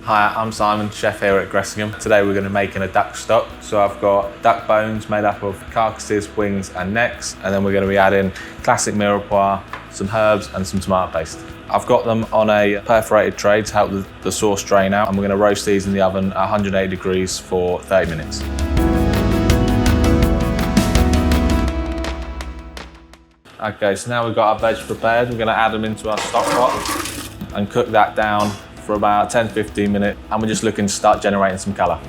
Hi, I'm Simon, chef here at Gressingham. Today we're going to be making a duck stock. So I've got duck bones made up of carcasses, wings and necks, and then we're going to be adding classic mirepoix, some herbs and some tomato paste. I've got them on a perforated tray to help the sauce drain out, and we're going to roast these in the oven at 180 degrees for 30 minutes. Okay, so now we've got our veg prepared. We're going to add them into our stock pot and cook that down for about 10-15 minutes, and we're just looking to start generating some colour.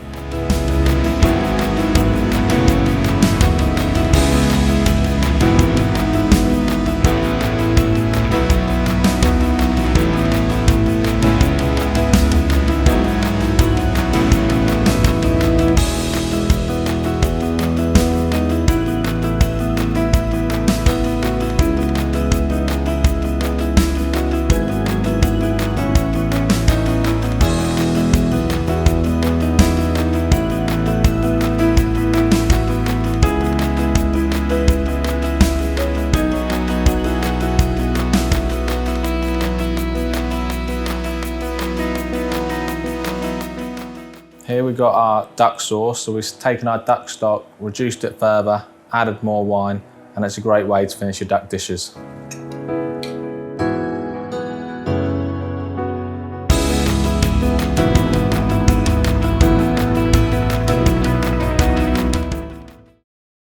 Here we've got our duck sauce, so we've taken our duck stock, reduced it further, added more wine, and it's a great way to finish your duck dishes.